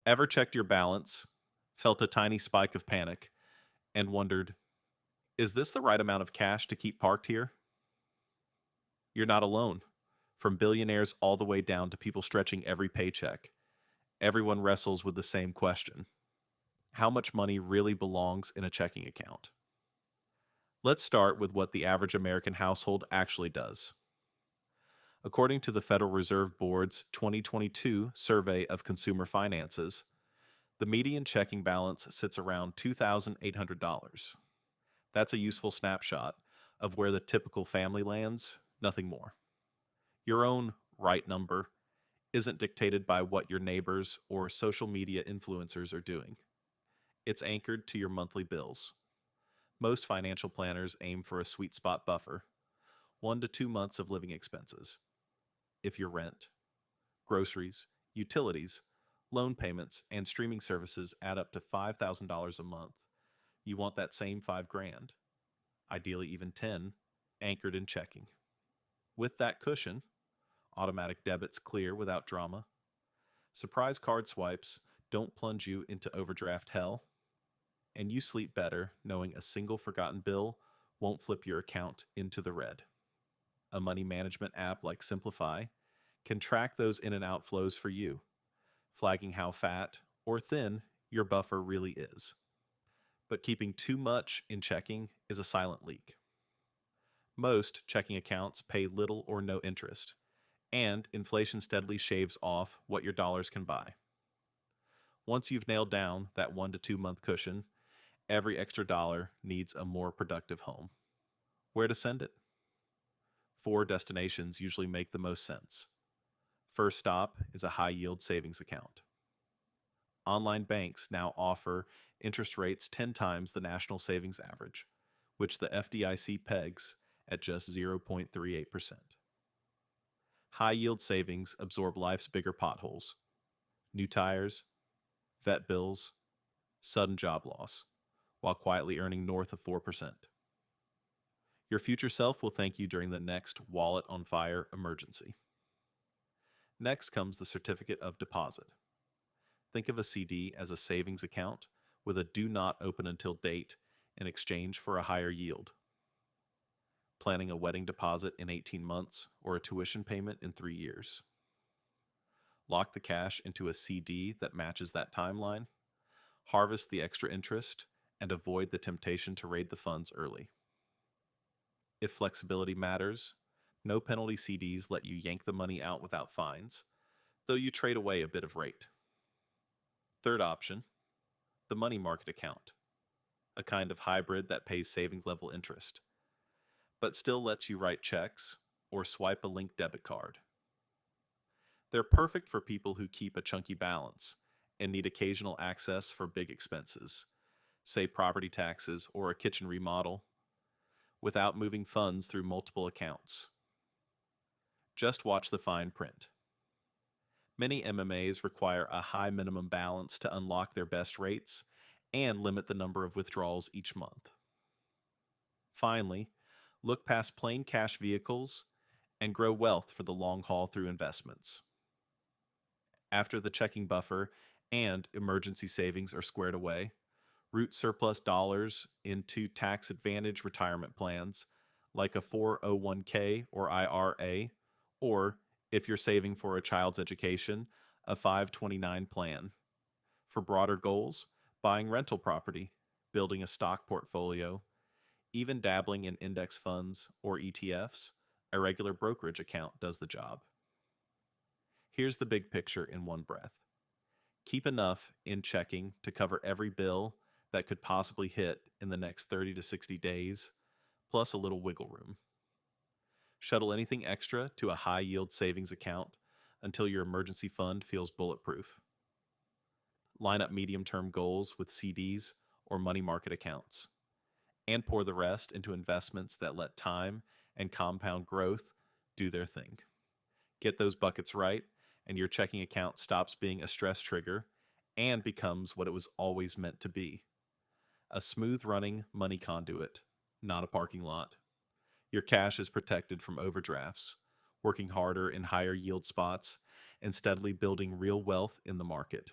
Ever checked your balance, felt a tiny spike of panic, and wondered, is this the right amount of cash to keep parked here? You're not alone. From billionaires all the way down to people stretching every paycheck, everyone wrestles with the same question: how much money really belongs in a checking account? Let's start with what the average American household actually does. According to the Federal Reserve Board's 2022 Survey of Consumer Finances, the median checking balance sits around $2,800. That's a useful snapshot of where the typical family lands, nothing more. Your own right number isn't dictated by what your neighbors or social media influencers are doing. It's anchored to your monthly bills. Most financial planners aim for a sweet spot buffer, 1 to 2 months of living expenses. If your rent, groceries, utilities, loan payments, and streaming services add up to $5,000 a month, you want that same 5 grand, ideally even 10, anchored in checking. With that cushion, automatic debits clear without drama. Surprise card swipes don't plunge you into overdraft hell, and you sleep better knowing a single forgotten bill won't flip your account into the red. A money management app like Simplify can track those in and outflows for you, flagging how fat or thin your buffer really is. But keeping too much in checking is a silent leak. Most checking accounts pay little or no interest, and inflation steadily shaves off what your dollars can buy. Once you've nailed down that 1 to 2 month cushion, every extra dollar needs a more productive home. Where to send it? 4 destinations usually make the most sense. First stop is a high yield savings account. Online banks now offer interest rates 10 times the national savings average, which the FDIC pegs at just 0.38%. High yield savings absorb life's bigger potholes: new tires, vet bills, sudden job loss, while quietly earning north of 4%. Your future self will thank you during the next wallet on fire emergency. Next comes the certificate of deposit. Think of a CD as a savings account with a do not open until date in exchange for a higher yield. Planning a wedding deposit in 18 months or a tuition payment in 3 years. Lock the cash into a CD that matches that timeline, harvest the extra interest, and avoid the temptation to raid the funds early. If flexibility matters, no penalty CDs let you yank the money out without fines, though you trade away a bit of rate. Third option, the money market account, a kind of hybrid that pays savings level interest, but still lets you write checks or swipe a linked debit card. They're perfect for people who keep a chunky balance and need occasional access for big expenses, say property taxes or a kitchen remodel, without moving funds through multiple accounts. Just watch the fine print. Many MMAs require a high minimum balance to unlock their best rates and limit the number of withdrawals each month. Finally, look past plain cash vehicles and grow wealth for the long haul through investments. After the checking buffer and emergency savings are squared away, root surplus dollars into tax advantage retirement plans like a 401k or IRA, or if you're saving for a child's education, a 529 plan. For broader goals, buying rental property, building a stock portfolio, even dabbling in index funds or ETFs, a regular brokerage account does the job. Here's the big picture in one breath. Keep enough in checking to cover every bill that could possibly hit in the next 30 to 60 days, plus a little wiggle room. Shuttle anything extra to a high-yield savings account until your emergency fund feels bulletproof. Line up medium-term goals with CDs or money market accounts, and pour the rest into investments that let time and compound growth do their thing. Get those buckets right, and your checking account stops being a stress trigger and becomes what it was always meant to be: a smooth-running money conduit, not a parking lot. Your cash is protected from overdrafts, working harder in higher yield spots, and steadily building real wealth in the market.